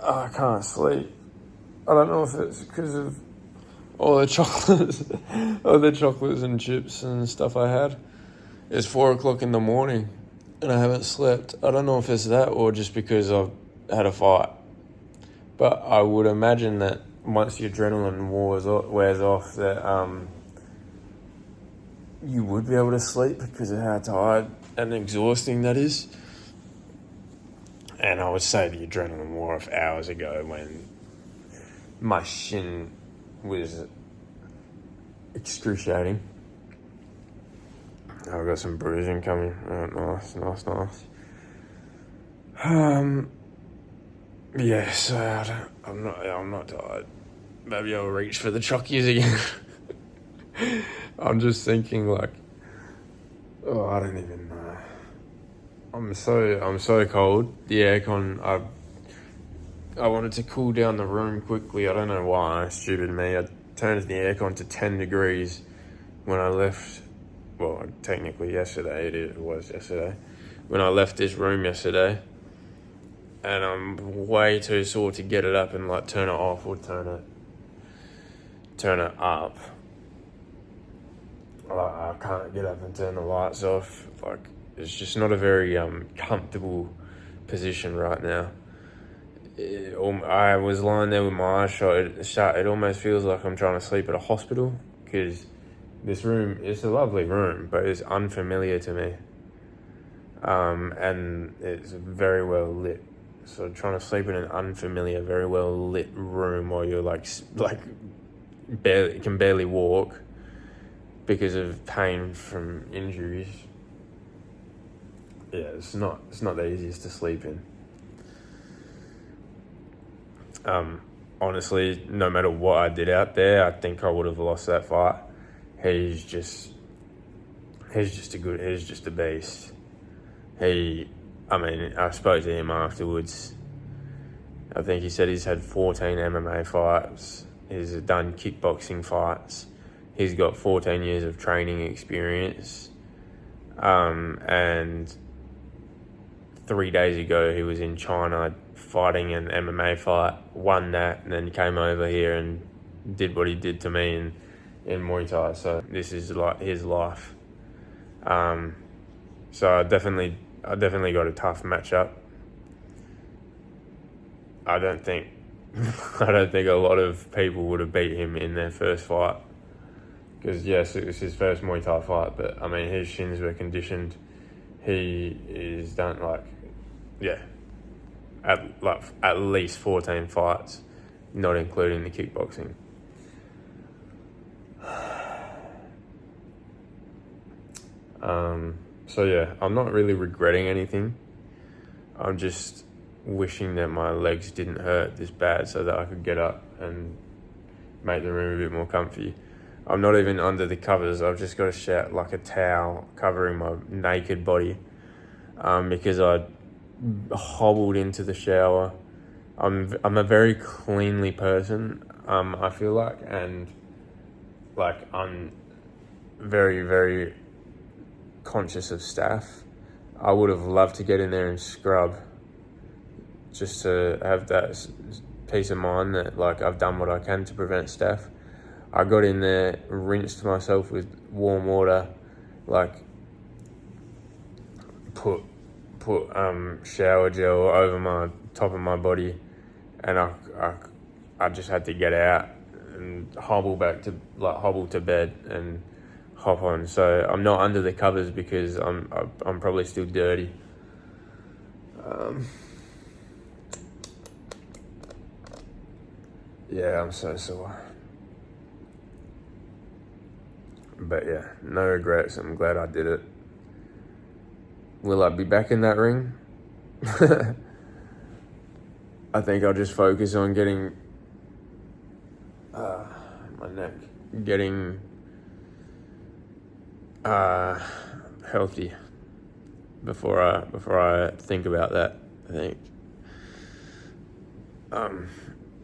I can't sleep. I don't know if it's because of all the chocolates, all the chocolates and chips and stuff I had. It's 4 o'clock in the morning, and I haven't slept. I don't know if it's that or just because I've had a fight. But I would imagine that once the adrenaline wears off, that you would be able to sleep because of how tired and exhausting that is. And I would say the adrenaline wore off hours ago when my shin was excruciating. I've got some bruising coming. Oh, nice. Yeah, so I'm not tired. Maybe I'll reach for the chockies again. I'm just thinking like, oh, I don't even know. I'm so cold. The aircon, I wanted to cool down the room quickly. I don't know why, stupid me. I turned the aircon to 10 degrees when I left. Well, technically yesterday, it was yesterday. When I left this room yesterday, and I'm way too sore to get it up and like turn it off or turn it up. Like, I can't get up and turn the lights off. Like, it's just not a very comfortable position right now. I was lying there with my eyes shut. It almost feels like I'm trying to sleep at a hospital because this room is a lovely room, but it's unfamiliar to me. And it's very well lit. So trying to sleep in an unfamiliar, very well lit room while you're can barely walk because of pain from injuries. Yeah, it's not the easiest to sleep in. Honestly, no matter what I did out there, I think I would have lost that fight. He's just a beast. I spoke to him afterwards. I think he said he's had 14 MMA fights. He's done kickboxing fights. He's got 14 years of training experience. And 3 days ago, he was in China fighting an MMA fight, won that, and then came over here and did what he did to me in Muay Thai. So this is like his life. So I definitely got a tough matchup. I don't think a lot of people would have beat him in their first fight. Because yes, it was his first Muay Thai fight, but I mean his shins were conditioned. He is done at least 14 fights, not including the kickboxing. So yeah, I'm not really regretting anything. I'm just wishing that my legs didn't hurt this bad so that I could get up and make the room a bit more comfy. I'm not even under the covers. I've just got a towel covering my naked body because I hobbled into the shower. I'm a very cleanly person, I feel like, and like I'm very, very conscious of staph. I would have loved to get in there and scrub just to have that peace of mind that like I've done what I can to prevent staph. I got in there, rinsed myself with warm water, like put shower gel over my top of my body, and I just had to get out and hobble to bed and hop on. So I'm not under the covers because I'm probably still dirty. Yeah, I'm so sore. But yeah, no regrets. I'm glad I did it. Will I be back in that ring? I think I'll just focus on getting my neck getting healthy before I think about that. I think.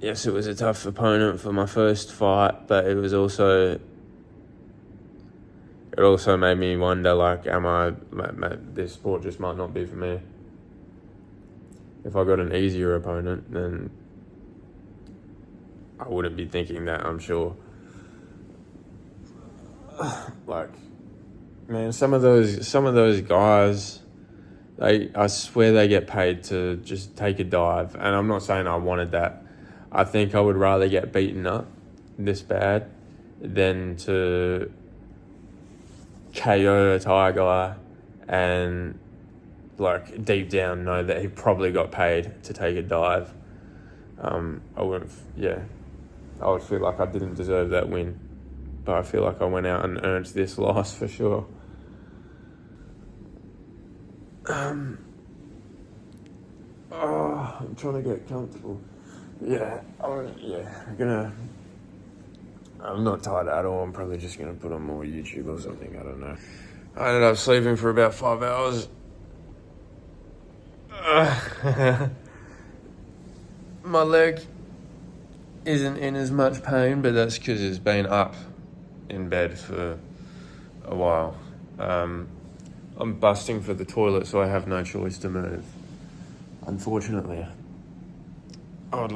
Yes, it was a tough opponent for my first fight, but it also made me wonder, like, this sport just might not be for me. If I got an easier opponent, then I wouldn't be thinking that, I'm sure. Like, man, some of those guys, I swear they get paid to just take a dive, and I'm not saying I wanted that. I think I would rather get beaten up this bad than to KO a Thai guy and like deep down know that he probably got paid to take a dive. I would feel like I didn't deserve that win, but I feel like I went out and earned this loss for sure. I'm trying to get comfortable. I'm not tired at all. I'm probably just gonna put on more YouTube or something. I don't know. I ended up sleeping for about 5 hours. My leg isn't in as much pain, but that's because it's been up in bed for a while. I'm busting for the toilet, so I have no choice to move. Unfortunately, my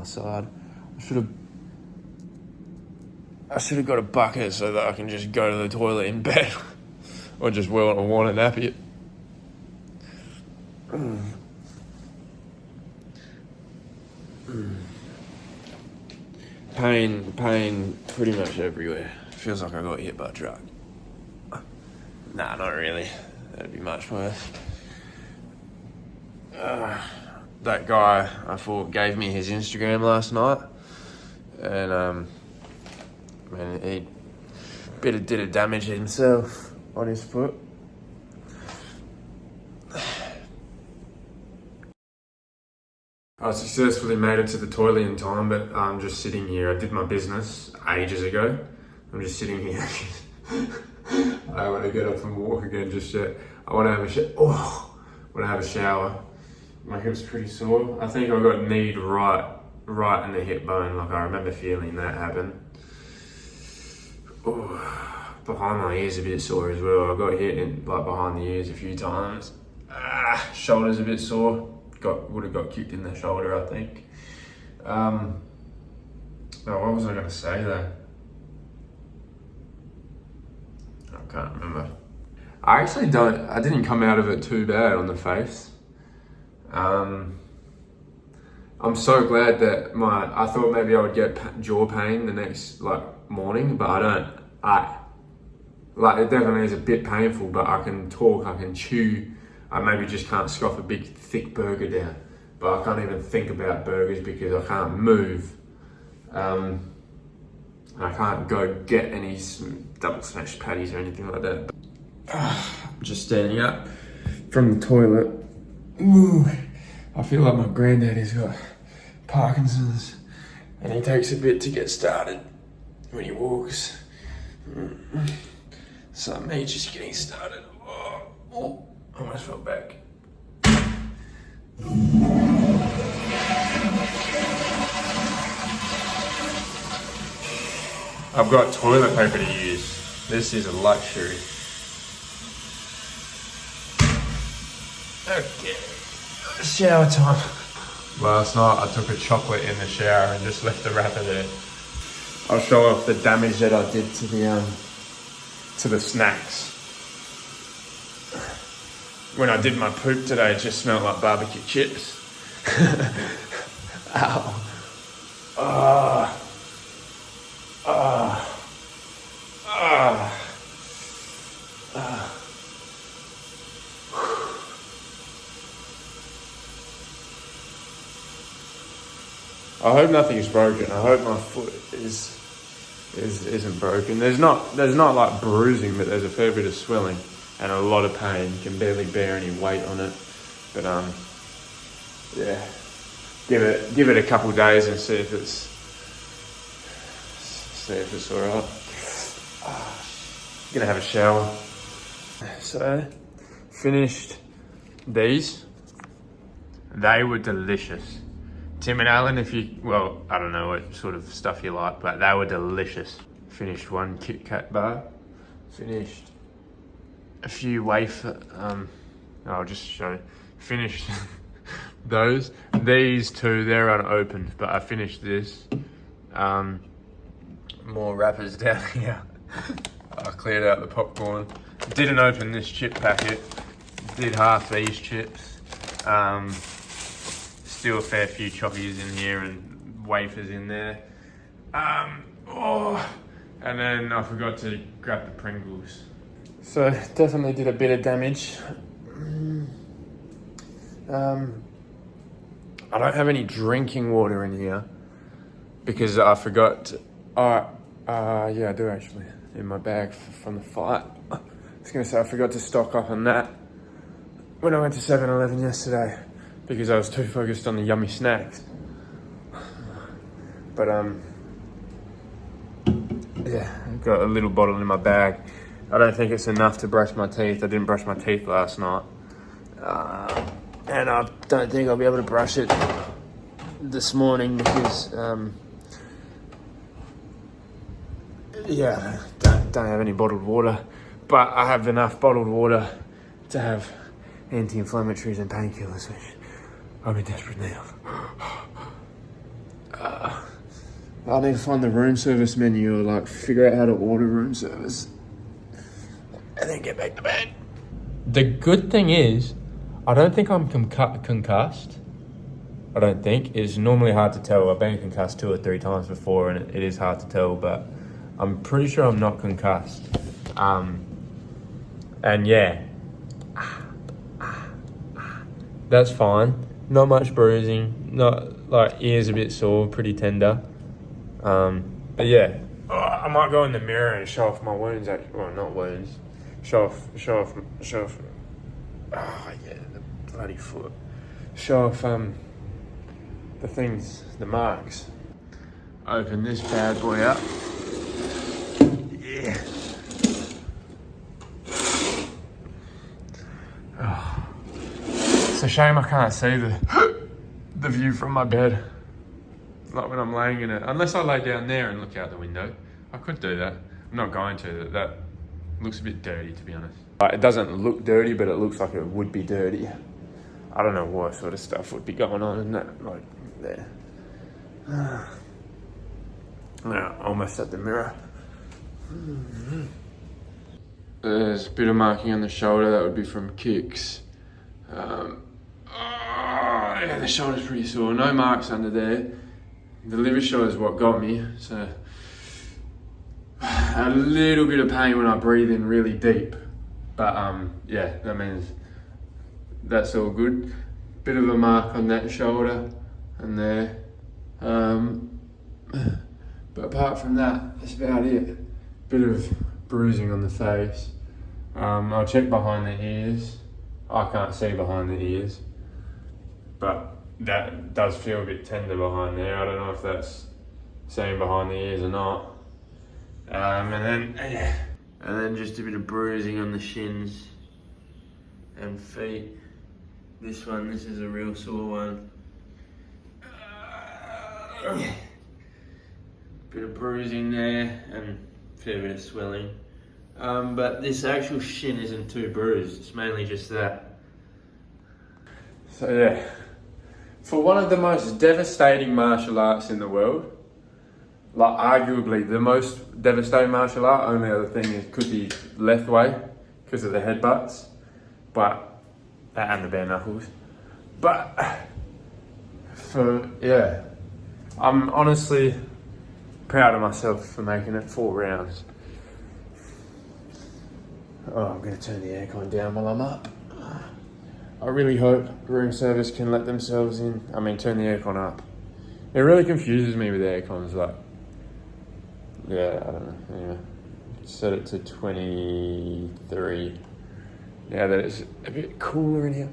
side. I should have got a bucket so that I can just go to the toilet in bed, or just want a nappy. Pain pretty much everywhere. Feels like I got hit by a truck. Nah, not really. That'd be much worse. That guy, I thought, gave me his Instagram last night, and he did a damage himself on his foot. I successfully made it to the toilet in time, but I'm just sitting here. I did my business ages ago. I'm just sitting here. I want to get up and walk again just yet. I want to have a shower. My hip's pretty sore. I think I got kneed right in the hip bone. Like, I remember feeling that happen. Behind my ears a bit sore as well. I got hit in behind the ears a few times. Shoulder's a bit sore. Would have got kicked in the shoulder, I think. What was I going to say there? I can't remember. I didn't come out of it too bad on the face. I'm so glad that I thought maybe I would get jaw pain the next morning, but I don't. It definitely is a bit painful, but I can talk, I can chew. I maybe just can't scoff a big thick burger down, but I can't even think about burgers because I can't move. I can't go get any double smashed patties or anything like that. I'm just standing up from the toilet. Ooh, I feel like my granddaddy's got Parkinson's, and he takes a bit to get started when he walks. So me just getting started. Oh. Almost fell back. I've got toilet paper to use. This is a luxury. Okay, shower time. Last night I took a chocolate in the shower and just left the wrapper there. I'll show off the damage that I did to the snacks. When I did my poop today, it just smelled like barbecue chips. Ow. I hope nothing's broken. I hope my foot isn't broken. There's not like bruising, but there's a fair bit of swelling and a lot of pain. You can barely bear any weight on it. But give it a couple of days and see if it's alright. Gonna have a shower. So, finished these. They were delicious. Tim and Alan, I don't know what sort of stuff you like, but they were delicious. Finished one Kit Kat bar. Finished a few wafer, I'll just show you. Finished those. These two, they're unopened, but I finished this. More wrappers down here. I cleared out the popcorn. Didn't open this chip packet. Did half these chips. Still a fair few chockies in here and wafers in there. And then I forgot to grab the Pringles. So definitely did a bit of damage. I don't have any drinking water in here because I forgot. Yeah, I do actually, in my bag from the fight. I was gonna say I forgot to stock up on that when I went to 7-Eleven yesterday because I was too focused on the yummy snacks. But yeah, I've got a little bottle in my bag. I don't think it's enough to brush my teeth. I didn't brush my teeth last night. And I don't think I'll be able to brush it this morning because, yeah, don't have any bottled water. But I have enough bottled water to have anti-inflammatories and painkillers, which I'm in desperate need of. I need to find the room service menu or like figure out how to order room service and then get back to bed. The good thing is, I don't think I'm concussed. I don't think. It's normally hard to tell. I've been concussed 2 or 3 times before and it is hard to tell, but I'm pretty sure I'm not concussed. And yeah, that's fine. Not much bruising, not like ears a bit sore, pretty tender. But yeah, I might go in the mirror and show off my wounds. Well, not wounds. Show off. Oh yeah, the bloody foot. Show off the things, the marks. Open this bad boy up. Yeah. Oh. It's a shame I can't see the view from my bed. Like when I'm laying in it. Unless I lay down there and look out the window. I could do that. I'm not going to. That looks a bit dirty, to be honest. It doesn't look dirty, but it looks like it would be dirty. I don't know what sort of stuff would be going on in that, like there. Now, almost at the mirror. There's a bit of marking on the shoulder. That would be from kicks. Yeah, the shoulder's pretty sore. No marks under there. The liver shot is what got me. So a little bit of pain when I breathe in really deep. But yeah, that means that's all good. Bit of a mark on that shoulder and there. But apart from that, that's about it. Bit of bruising on the face. I'll check behind the ears. I can't see behind the ears. But that does feel a bit tender behind there. I don't know if that's seeing behind the ears or not. And then just a bit of bruising on the shins and feet. This is a real sore one. Bit of bruising there and a fair bit of swelling. But this actual shin isn't too bruised, it's mainly just that. So yeah, for one of the most devastating martial arts in the world, like arguably the most devastating martial art, only other thing could be left way because of the headbutts, but that and the bare knuckles. But yeah, I'm honestly proud of myself for making it 4 rounds. Oh, I'm gonna turn the aircon down while I'm up. I really hope room service can let themselves in. I mean, turn the aircon up. It really confuses me with aircons, like, yeah, I don't know, anyway. Set it to 23. Now that it's a bit cooler in here.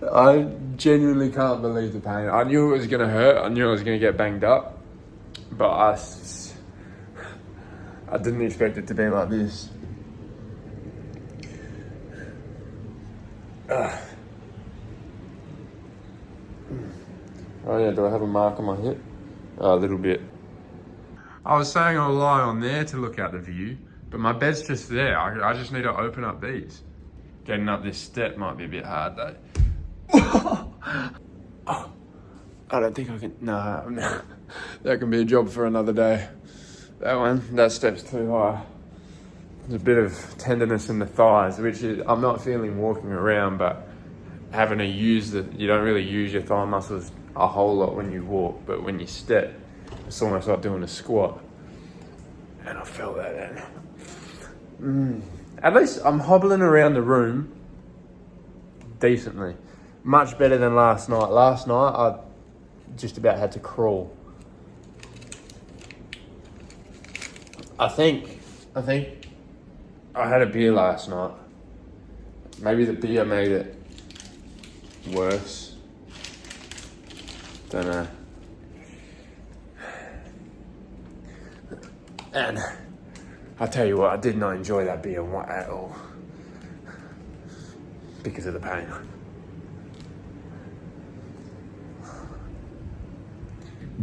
I genuinely can't believe the pain. I knew it was gonna hurt, I knew I was gonna get banged up, but I didn't expect it to be like this. Oh yeah, do I have a mark on my hip? A little bit. I was saying I'll lie on there to look out the view, but my bed's just there. I just need to open up these. Getting up this step might be a bit hard though. Oh, I don't think I can. No, that can be a job for another day. That step's too high. There's a bit of tenderness in the thighs, which is, I'm not feeling walking around, but having to use you don't really use your thigh muscles a whole lot when you walk, but when you step, it's almost like doing a squat. And I felt that then. At least I'm hobbling around the room decently. Much better than last night. Last night, I just about had to crawl. I think I had a beer last night. Maybe the beer made it worse. Don't know. And I'll tell you what, I did not enjoy that beer at all. Because of the pain.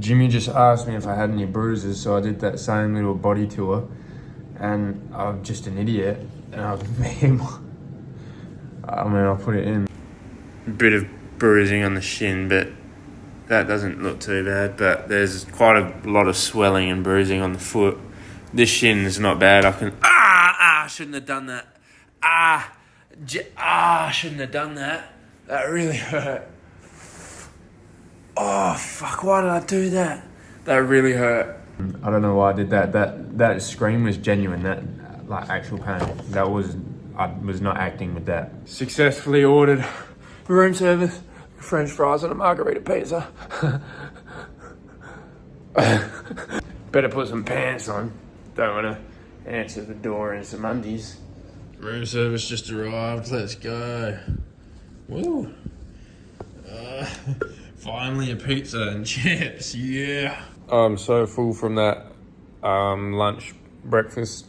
Jimmy just asked me if I had any bruises, so I did that same little body tour. And I'm just an idiot. And I'll put it in. A bit of bruising on the shin, but that doesn't look too bad. But there's quite a lot of swelling and bruising on the foot. This shin is not bad. I shouldn't have done that. I shouldn't have done that. That really hurt. Oh, fuck, why did I do that? That really hurt. I don't know why I did that. That scream was genuine. That, like, actual pain. I was not acting with that. Successfully ordered room service, French fries and a margarita pizza. Better put some pants on. Don't want to answer the door in some undies. Room service just arrived. Let's go. Woo. Finally a pizza and chips. Yeah. I'm so full from that breakfast.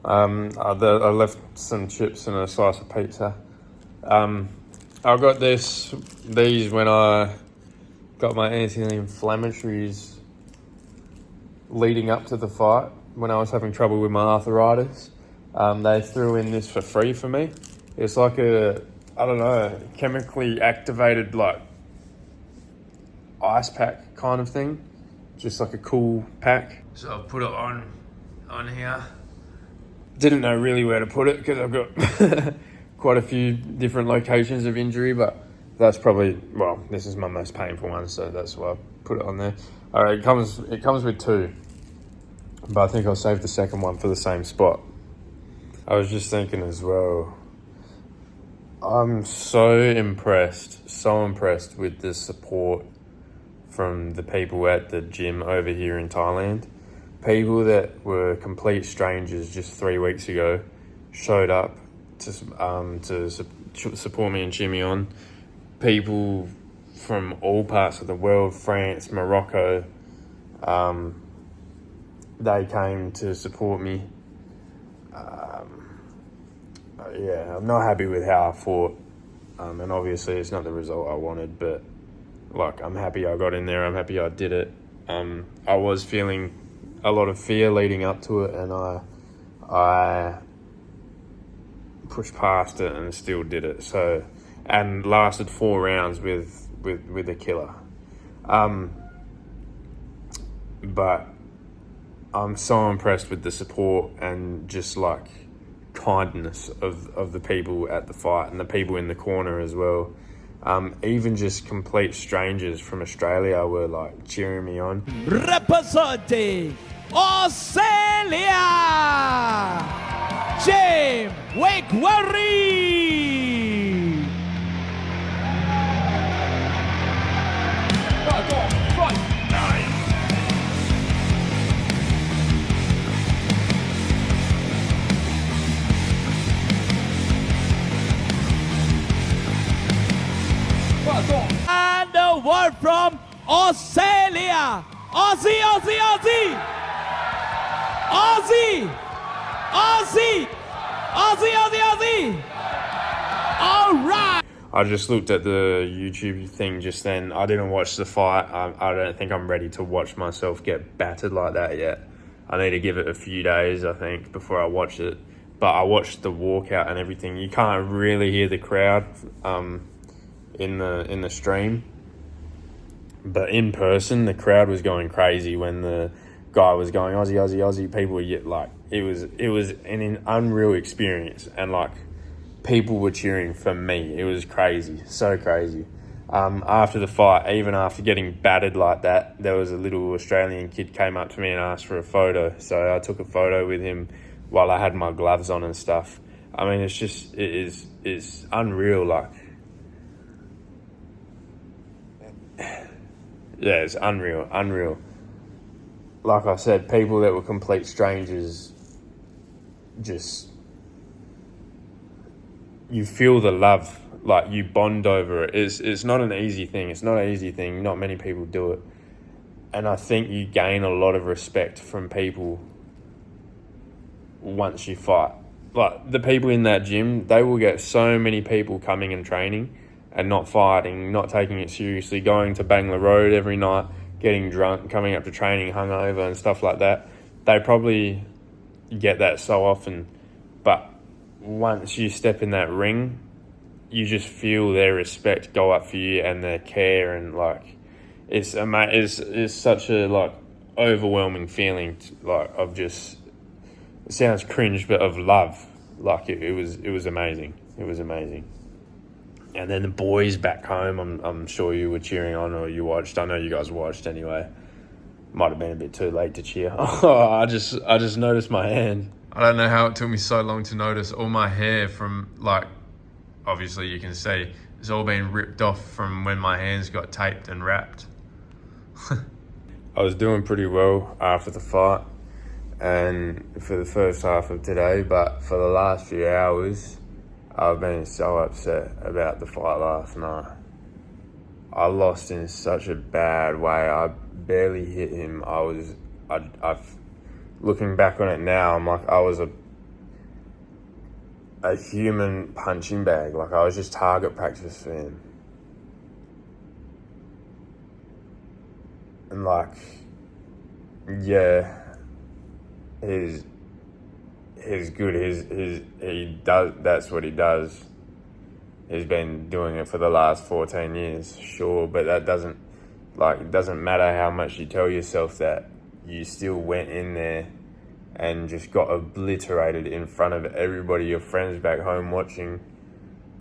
I left some chips and a slice of pizza. I got these when I got my anti-inflammatories leading up to the fight. When I was having trouble with my arthritis, they threw in this for free for me. It's like a, I don't know, chemically activated like ice pack kind of thing. Just like a cool pack. So I've put it on here. Didn't know really where to put it because I've got quite a few different locations of injury, but that's probably, well, this is my most painful one, so that's why I put it on there. All right, it comes with two. But I think I'll save the second one for the same spot. I was just thinking as well, I'm so impressed with the support from the people at the gym over here in Thailand. People that were complete strangers just 3 weeks ago showed up to support me and cheer me on. People from all parts of the world, France, Morocco, they came to support me. Yeah, I'm not happy with how I fought. And obviously it's not the result I wanted, but like, I'm happy I got in there. I'm happy I did it. I was feeling a lot of fear leading up to it, and I pushed past it and still did it. So, and lasted 4 rounds with a killer. But I'm so impressed with the support and just like kindness of the people at the fight and the people in the corner as well. Even just complete strangers from Australia were like cheering me on. Representing Australia, James Wigwari. And the word from Australia. Aussie, Aussie, Aussie. Aussie. Aussie. Aussie, Aussie, Aussie. All right. I just looked at the YouTube thing just then. I didn't watch the fight. I don't think I'm ready to watch myself get battered like that yet. I need to give it a few days, I think, before I watch it. but I watched the walkout and everything. You can't really hear the crowd in the stream, but in person, the crowd was going crazy when the guy was going Aussie, Aussie, Aussie. People were like, it was an unreal experience, and like people were cheering for me. It was crazy, so crazy. After the fight, even after getting battered like that, there was a little Australian kid came up to me and asked for a photo. So I took a photo with him while I had my gloves on and stuff. I mean, it's unreal. Like, yeah, it's unreal. Like I said, people that were complete strangers, just, you feel the love. Like, you bond over it. It's not an easy thing. Not many people do it. And I think you gain a lot of respect from people once you fight. Like, the people in that gym, they will get so many people coming and training and not fighting, not taking it seriously, going to Bangla Road every night, getting drunk, coming up to training hungover and stuff like that. They probably get that so often. But once you step in that ring, you just feel their respect go up for you and their care, and like it's such a like overwhelming feeling like of just, it sounds cringe, but of love. Like it was amazing. It was amazing. And then the boys back home, I'm sure you were cheering on, or you watched. I know you guys watched anyway. Might have been a bit too late to cheer. Oh, I just noticed my hand. I don't know how it took me so long to notice all my hair from, like, obviously you can see it's all been ripped off from when my hands got taped and wrapped. I was doing pretty well after the fight and for the first half of today, but for the last few hours, I've been so upset about the fight last night. I lost in such a bad way. I barely hit him. I've looking back on it now, I'm like, I was a human punching bag. Like, I was just target practice for him. And like, yeah, he's good. He does, that's what he does. He's been doing it for the last 14 years, sure, but that doesn't, like, it doesn't matter how much you tell yourself that. You still went in there and just got obliterated in front of everybody, your friends back home watching,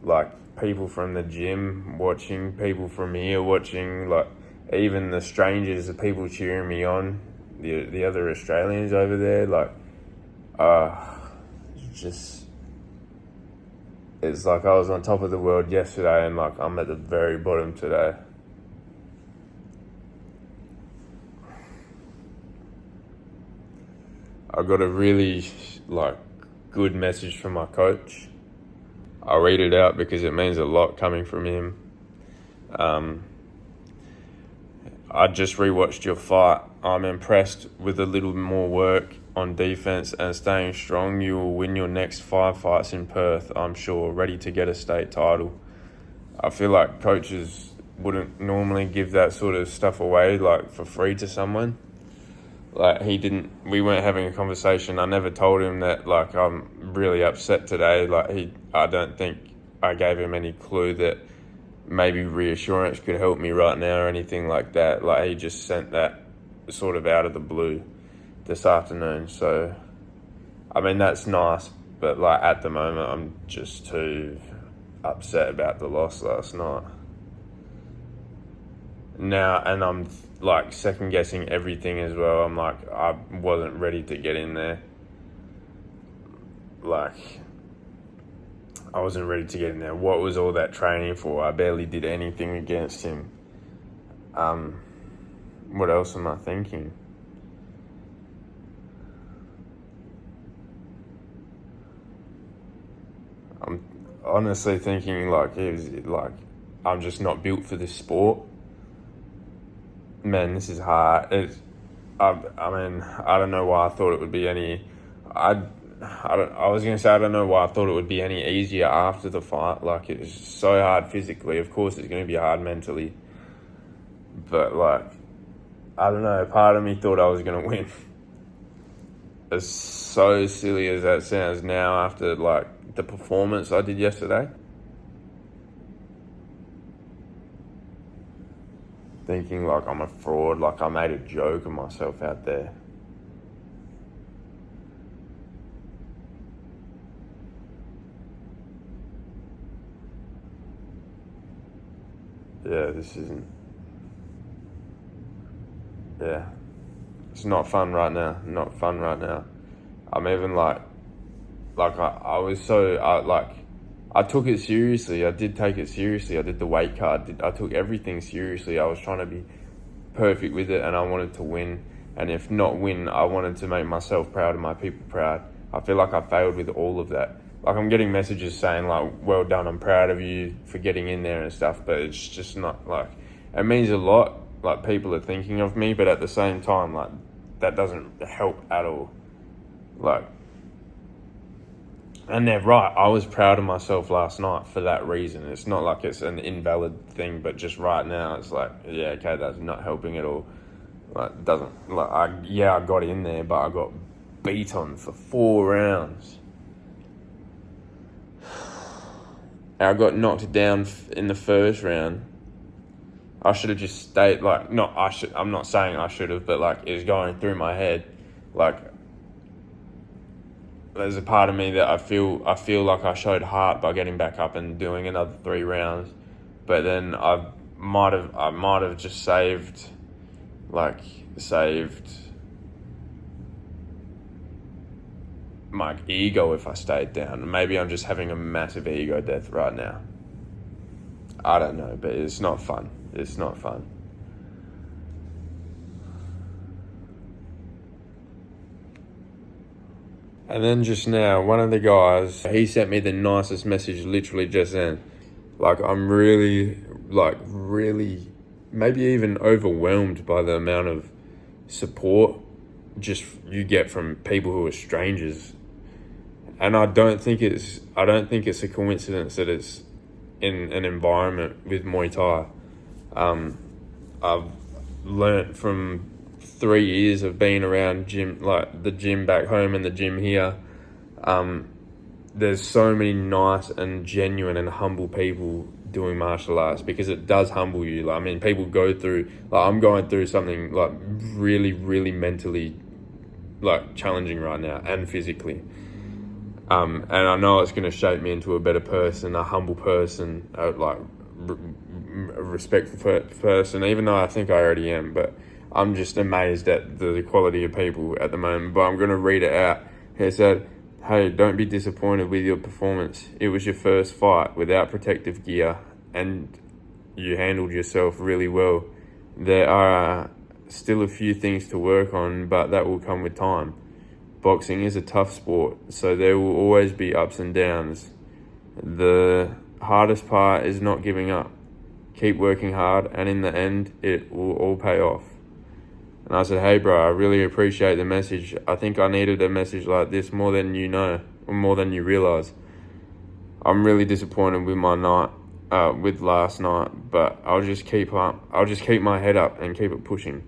like people from the gym watching, people from here watching, like even the strangers, the people cheering me on, the other Australians over there, like, it's like I was on top of the world yesterday and like I'm at the very bottom today. I got a really like good message from my coach. I'll read it out because it means a lot coming from him. I just rewatched your fight. I'm impressed with a little more work on defense and staying strong. You will win your next 5 fights in Perth, I'm sure, ready to get a state title. I feel like coaches wouldn't normally give that sort of stuff away like for free to someone. Like, we weren't having a conversation. I never told him that, like, I'm really upset today. Like, I don't think I gave him any clue that maybe reassurance could help me right now or anything like that. Like, he just sent that sort of out of the blue this afternoon. So, I mean, that's nice. But, like, at the moment, I'm just too upset about the loss last night. Now, and I'm like second guessing everything as well. I'm like, I wasn't ready to get in there. Like, I wasn't ready to get in there. What was all that training for? I barely did anything against him. What else am I thinking? I'm honestly thinking like I'm just not built for this sport. Man, this is hard. I mean, I don't know why I thought it would be any. I was gonna say I don't know why I thought it would be any easier after the fight. Like, it's so hard physically. Of course, it's gonna be hard mentally. But like, I don't know. Part of me thought I was gonna win. as so silly as that sounds now after like the performance I did yesterday, thinking like I'm a fraud, like I made a joke of myself out there. Yeah, this isn't. Yeah, it's not fun right now. Not fun right now. I'm even I was so I took it seriously. I did take it seriously. I did the weight cut. I took everything seriously. I was trying to be perfect with it, and I wanted to win. And if not win, I wanted to make myself proud and my people proud. I feel like I failed with all of that. Like, I'm getting messages saying like, well done, I'm proud of you for getting in there and stuff, but it's just not like, it means a lot, like people are thinking of me, but at the same time, like that doesn't help at all. Like, and they're right, I was proud of myself last night for that reason. It's not like it's an invalid thing, but just right now it's like, yeah, okay, that's not helping at all. Like, doesn't, like, I got in there, but I got beat on for 4 rounds. I got knocked down in the first round. I should have just stayed, like, I'm not saying I should have, but like, it was going through my head. Like, there's a part of me that I feel like I showed heart by getting back up and doing another 3 rounds, but then I might have just saved my ego if I stayed down. Maybe I'm just having a massive ego death right now. I don't know, but it's not fun. It's not fun. And then just now, one of the guys, he sent me the nicest message literally just then. Like, I'm really, maybe even overwhelmed by the amount of support just you get from people who are strangers. And I don't think it's a coincidence that it's in an environment with Muay Thai. I've learnt from 3 years of being around gym, like the gym back home and the gym here. There's so many nice and genuine and humble people doing martial arts, because it does humble you. Like, I mean, people go through, like, I'm going through something like really, really mentally like challenging right now, and physically. And I know it's going to shape me into a better person, a humble person, a respectful person, even though I think I already am. But I'm just amazed at the quality of people at the moment. But I'm going to read it out. He said, "Hey, don't be disappointed with your performance. It was your first fight without protective gear, and you handled yourself really well. There are still a few things to work on, but that will come with time. Boxing is a tough sport, so there will always be ups and downs. The hardest part is not giving up. Keep working hard, and in the end, it will all pay off." And I said, "Hey bro, I really appreciate the message. I think I needed a message like this more than you know, or more than you realize. I'm really disappointed with my night, with last night, but I'll just keep my head up and keep it pushing."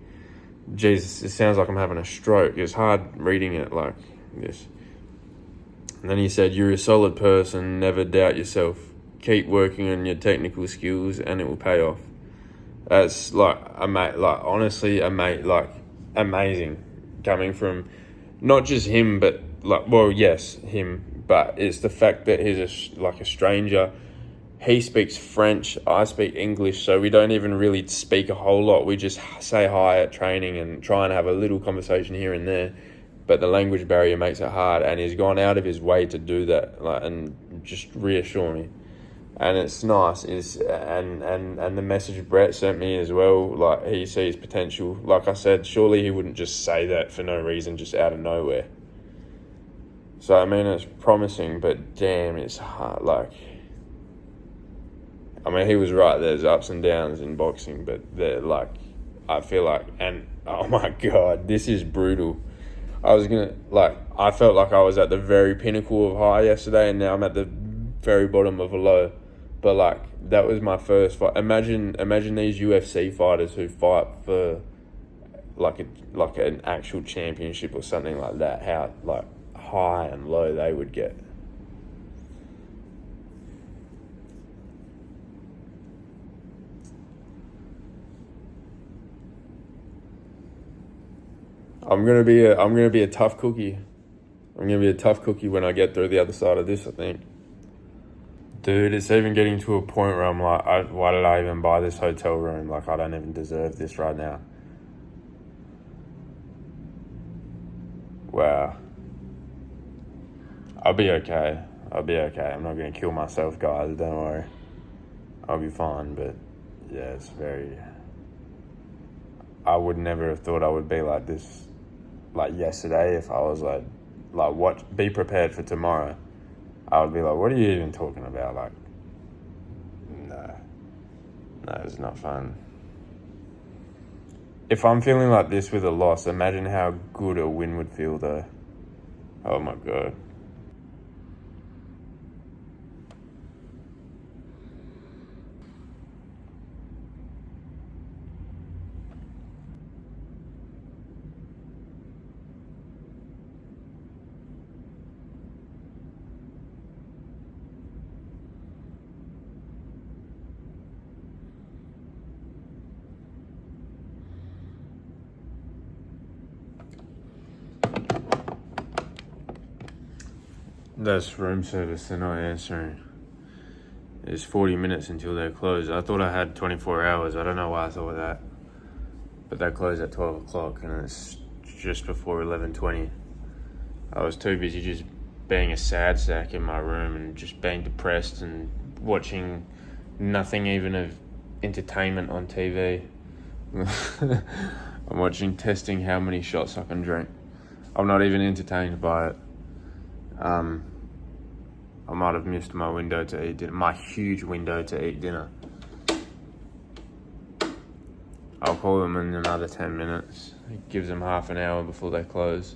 Jesus, it sounds like I'm having a stroke. It's hard reading it like this. And then he said, "You're a solid person. Never doubt yourself. Keep working on your technical skills, and it will pay off." That's honestly, amazing, coming from not just him, but yes, him, but it's the fact that he's a stranger. He speaks French, I speak English, so we don't even really speak a whole lot. We just say hi at training and try and have a little conversation here and there, but the language barrier makes it hard, and he's gone out of his way to do that, and just reassure me. And it's nice, and the message Brett sent me as well, like, he sees potential. Like I said, surely he wouldn't just say that for no reason, just out of nowhere. So, I mean, it's promising, but damn, it's hard, I mean, he was right, there's ups and downs in boxing, but I feel like, and oh my God, this is brutal. I felt like I was at the very pinnacle of high yesterday, and now I'm at the very bottom of a low. But that was my first fight. Imagine these UFC fighters who fight for like an actual championship or something like that, how like high and low they would get. I'm gonna be a tough cookie. I'm gonna be a tough cookie when I get through the other side of this, I think. Dude, it's even getting to a point where I'm like, why did I even buy this hotel room? Like, I don't even deserve this right now. Wow. I'll be okay. I'm not gonna kill myself, guys, don't worry. I'll be fine, but yeah, it's very... I would never have thought I would be like this, like yesterday, if I was like what, be prepared for tomorrow. I would be like, what are you even talking about? Like, no, it's not fun. If I'm feeling like this with a loss, imagine how good a win would feel though. Oh my God. That's room service, they're not answering. It's 40 minutes until they're closed. I thought I had 24 hours. I don't know why I thought that. But they close at 12 o'clock and it's just before 11:20. I was too busy just being a sad sack in my room and just being depressed and watching nothing even of entertainment on TV. I'm watching testing how many shots I can drink. I'm not even entertained by it. I might have missed my window to eat dinner, my huge window to eat dinner. I'll call them in another 10 minutes. It gives them half an hour before they close.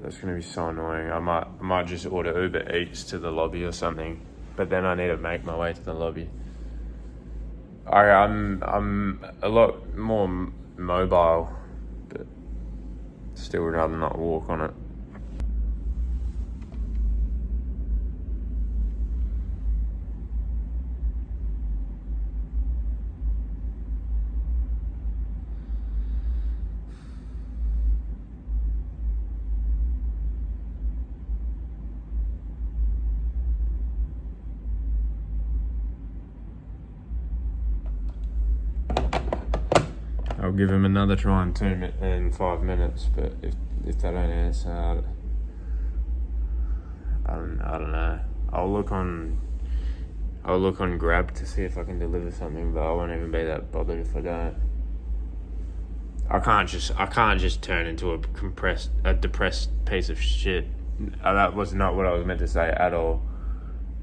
That's gonna be so annoying. I might just order Uber Eats to the lobby or something, but then I need to make my way to the lobby. I'm a lot more mobile, but still would rather not walk on it. I'll give him another try in 5 minutes, but if they don't answer, I don't know. I'll look on Grab to see if I can deliver something, but I won't even be that bothered if I don't. I can't just turn into a depressed piece of shit. That was not what I was meant to say at all.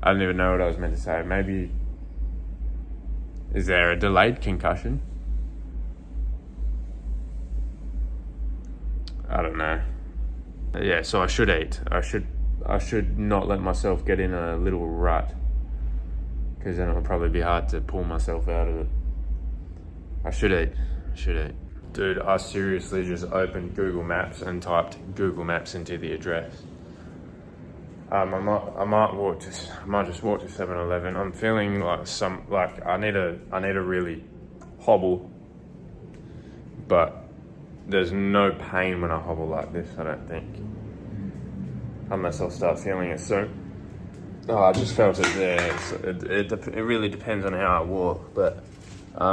I don't even know what I was meant to say. Maybe, is there a delayed concussion? I don't know. Yeah, so I should eat. I should not let myself get in a little rut, because then it'll probably be hard to pull myself out of it. I should eat. Dude, I seriously just opened Google Maps and typed Google Maps into the address. I might just walk to 7-Eleven. I'm feeling like I need to really hobble, but there's no pain when I hobble like this, I don't think. Unless I'll start feeling it soon. Oh, I just felt it there. It really depends on how I walk, but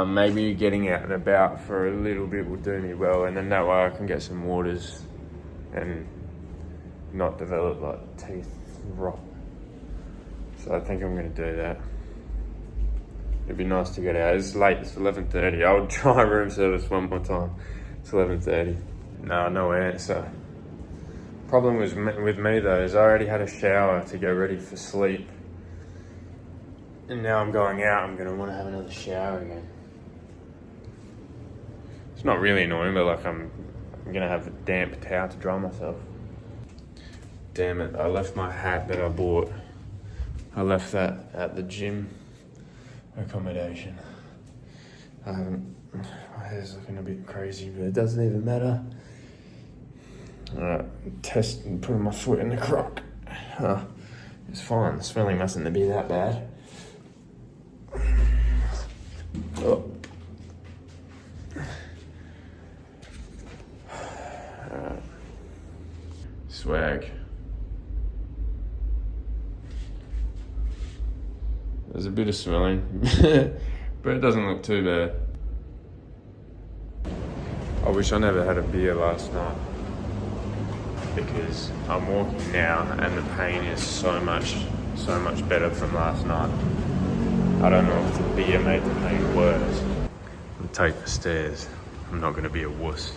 maybe getting out and about for a little bit will do me well, and then that way I can get some waters and not develop like teeth rot. So I think I'm gonna do that. It'd be nice to get out. It's late, it's 11:30. I'll try room service one more time. It's 11:30. No answer. Problem was with me though is I already had a shower to get ready for sleep, and now I'm going out. I'm gonna want to have another shower again. It's not really annoying, but like I'm gonna have a damp towel to dry myself. Damn it! I left my hat that I bought. I left that at the gym accommodation. I haven't My hair's looking a bit crazy, but it doesn't even matter. Alright, putting my foot in the crock. It's fine, the smelling mustn't be that bad. Oh. Swag. There's a bit of swelling, but it doesn't look too bad. I wish I never had a beer last night, because I'm walking now and the pain is so much better from last night. I don't know if the beer made the pain worse. I'll take the stairs. I'm not going to be a wuss.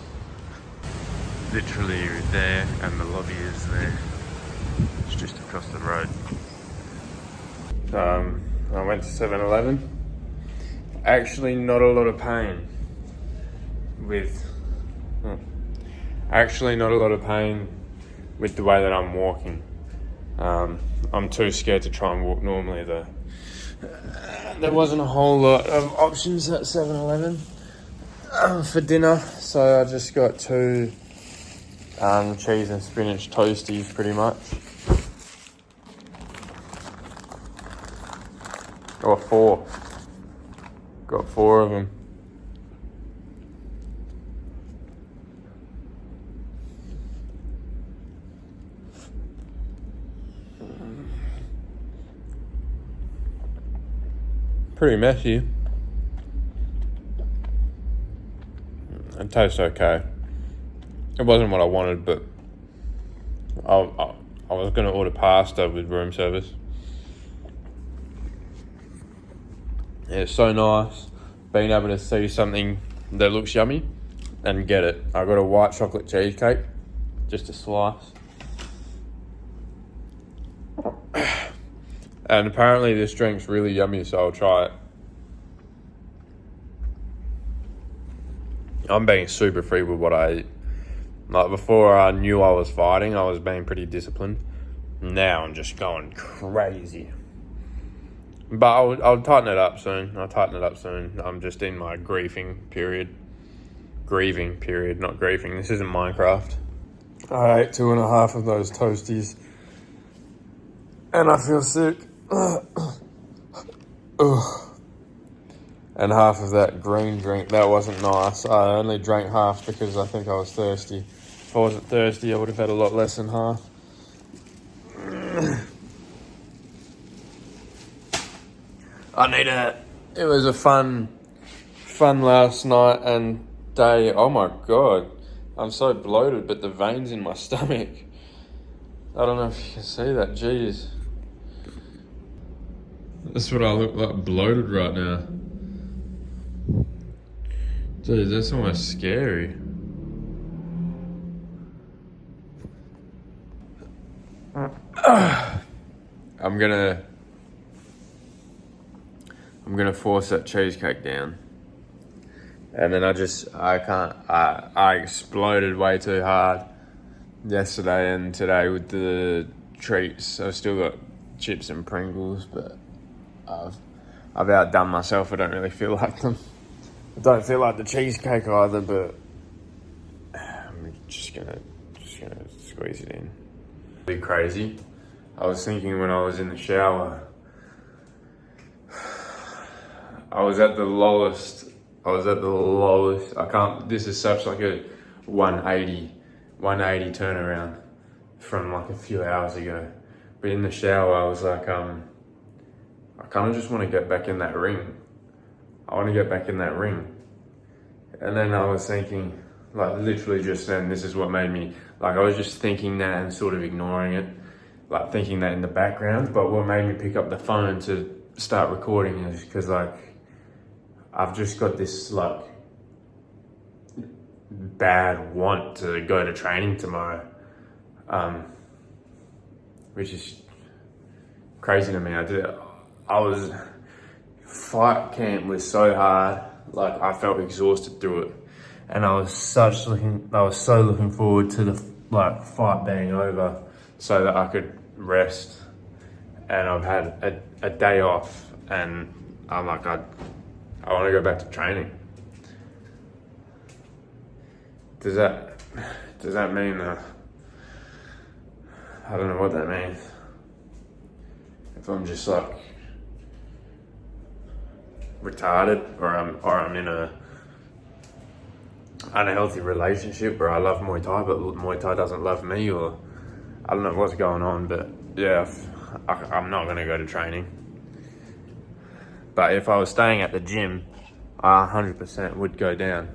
Literally there, and the lobby is there. It's just across the road. I went to 7-Eleven. Actually, not a lot of pain with. Actually, not a lot of pain with the way that I'm walking. I'm too scared to try and walk normally though. There wasn't a whole lot of options at 7-Eleven for dinner, so I just got 2 cheese and spinach toasties pretty much. Or 4. Got 4 of them. Pretty messy. It tastes okay. It wasn't what I wanted, but I was going to order pasta with room service. It's so nice being able to see something that looks yummy and get it. I got a white chocolate cheesecake, just a slice. And apparently this drink's really yummy, so I'll try it. I'm being super free with what I eat. Like before I knew I was fighting, I was being pretty disciplined. Now I'm just going crazy. But I'll tighten it up soon. I'm just in my grieving period. Grieving period, not grieving. This isn't Minecraft. I ate 2.5 of those toasties. And I feel sick. And half of that green drink, that wasn't nice. I only drank half because I think I was thirsty. If I wasn't thirsty, I would have had a lot less than half. It was a fun last night and day. Oh my God. I'm so bloated, but the veins in my stomach. I don't know if you can see that. Jeez. That's what I look like, bloated right now. Dude, that's almost scary. I'm gonna force that cheesecake down. And then I exploded way too hard yesterday and today with the treats. I've still got chips and Pringles, but I've outdone myself. I don't really feel like them. I don't feel like the cheesecake either, but I'm just gonna squeeze it in. Be crazy. I was thinking when I was in the shower, I was at the lowest. This is such like a 180 turnaround from like a few hours ago. But in the shower, I was like, I kind of just want to get back in that ring. And then I was thinking, like literally just then, this is what made me, like I was just thinking that and sort of ignoring it, like thinking that in the background. But what made me pick up the phone to start recording is because like, I've just got this like bad want to go to training tomorrow, which is crazy to me. Fight camp was so hard, like I felt exhausted through it, and I was so looking forward to the like fight being over so that I could rest. And I've had a day off, and I'm like, I want to go back to training. Does that mean I don't know what that means. If I'm just like retarded, or I'm in a unhealthy relationship where I love Muay Thai but Muay Thai doesn't love me, or I don't know what's going on. But yeah, I'm not gonna go to training. But if I was staying at the gym, I 100% would go down.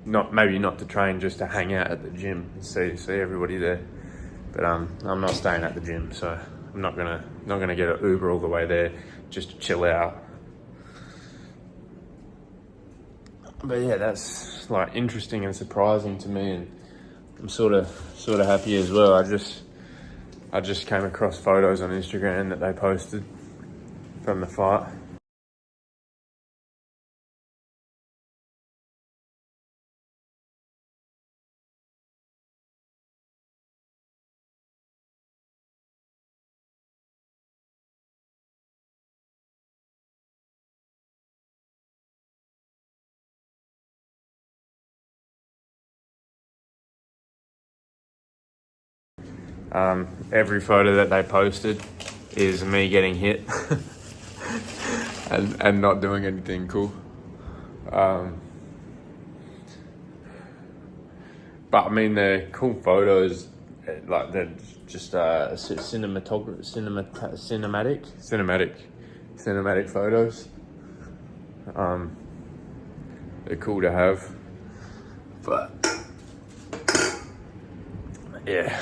Maybe not to train, just to hang out at the gym and see everybody there. But I'm not staying at the gym, so I'm not gonna get an Uber all the way there just to chill out. But yeah, that's like interesting and surprising to me, and I'm sort of happy as well. I just came across photos on Instagram that they posted from the fight. Every photo that they posted is me getting hit and not doing anything cool. But I mean, they're cool photos. Like they're just cinematic photos. They're cool to have, but yeah,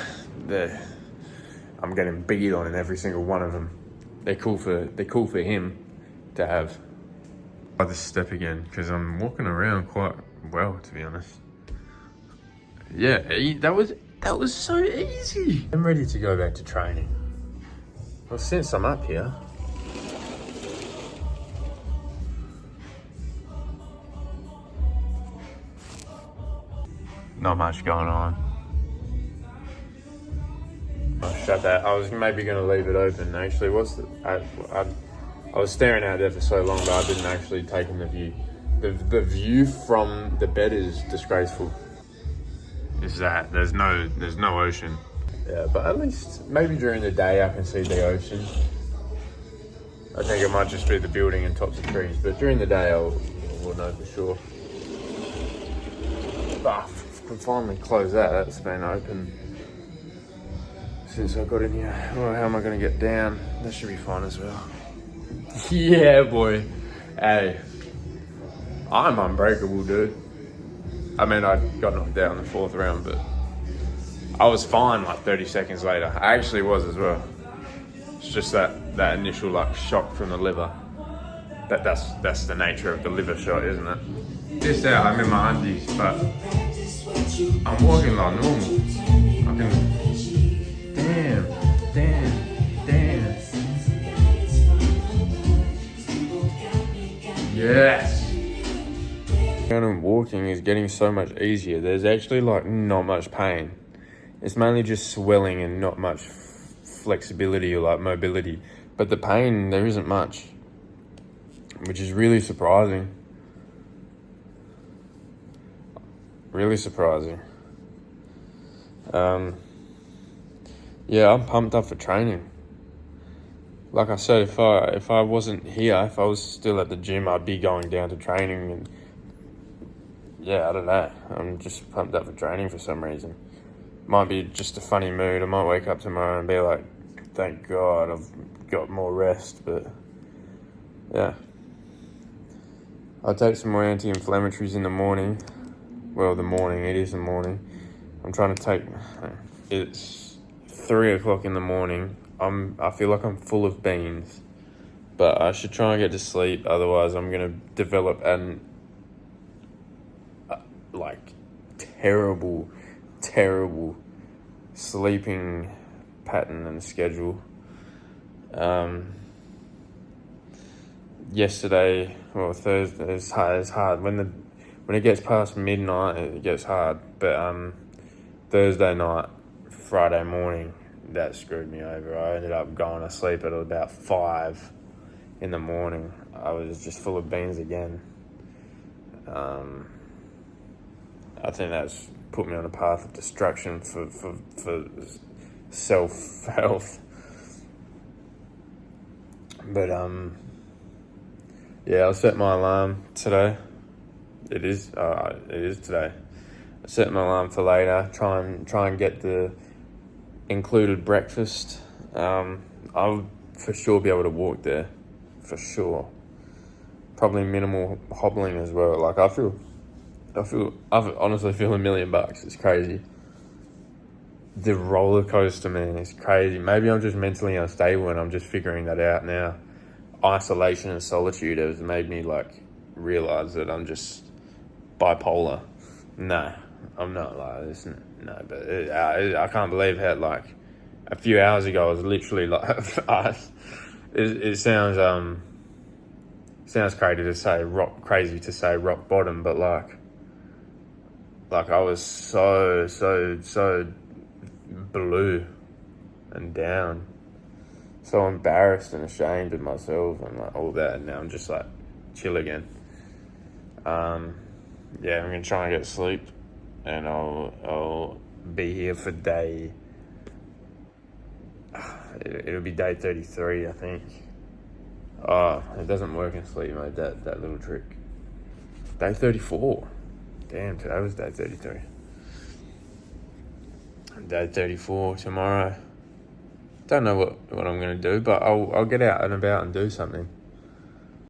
I'm getting beat on in every single one of them. They're cool for him to have. Try this step again, because I'm walking around quite well, to be honest. Yeah, that was so easy. I'm ready to go back to training. Well, since I'm up here, not much going on. Oh, shut that. I was maybe going to leave it open, actually. I was staring out there for so long, but I didn't actually take in the view. The view from the bed is disgraceful. Is that there's no ocean. Yeah, but at least maybe during the day I can see the ocean. I think it might just be the building and tops of trees, but during the day we'll know for sure. But I can finally close that. That's been open since I got in here. Oh, how am I going to get down? That should be fine as well. Yeah, boy. Hey, I'm unbreakable, dude. I mean, I got knocked out in the 4th round, but I was fine like 30 seconds later. I actually was as well. It's just that initial like shock from the liver. That's the nature of the liver shot, isn't it? This out, I'm in my undies, but I'm walking like normal. I can. Damn. Yes. Going and walking is getting so much easier. There's actually like not much pain. It's mainly just swelling and not much flexibility or like mobility. But the pain, there isn't much, which is really surprising. Really surprising. Yeah, I'm pumped up for training. Like I said, if I wasn't here, if I was still at the gym, I'd be going down to training. And yeah, I don't know. I'm just pumped up for training for some reason. Might be just a funny mood. I might wake up tomorrow and be like, thank God I've got more rest. But yeah, I'll take some more anti-inflammatories in the morning. Well, it is the morning. I'm trying to take, it's 3 o'clock in the morning. I feel like I'm full of beans, but I should try and get to sleep. Otherwise, I'm gonna develop an terrible sleeping pattern and schedule. Yesterday, well, Thursday, it's hard. When it gets past midnight, it gets hard. But Thursday night, Friday morning, that screwed me over. I ended up going to sleep at about 5 in the morning. I was just full of beans again. I think that's put me on a path of destruction for self health. But yeah, I'll set my alarm today. It is today. I set my alarm for later. Try and get the included breakfast. I'll for sure be able to walk there, for sure. Probably minimal hobbling as well. Like I honestly feel $1,000,000. It's crazy. The roller coaster, man, is crazy. Maybe I'm just mentally unstable and I'm just figuring that out now. Isolation and solitude has made me like realize that I'm just bipolar. No, I'm not like this. No, but I can't believe how like a few hours ago I was literally like, it sounds crazy to say rock bottom, but like I was so blue and down, so embarrassed and ashamed of myself and like all that, and now I'm just like chill again. Yeah, I'm gonna try and get sleep, and I'll be here for day. It'll be day 33, I think. Oh, it doesn't work in sleep, mate. That little trick. Day 34. Damn, today was day 33. Day 34 tomorrow. Don't know what I'm gonna do, but I'll get out and about and do something.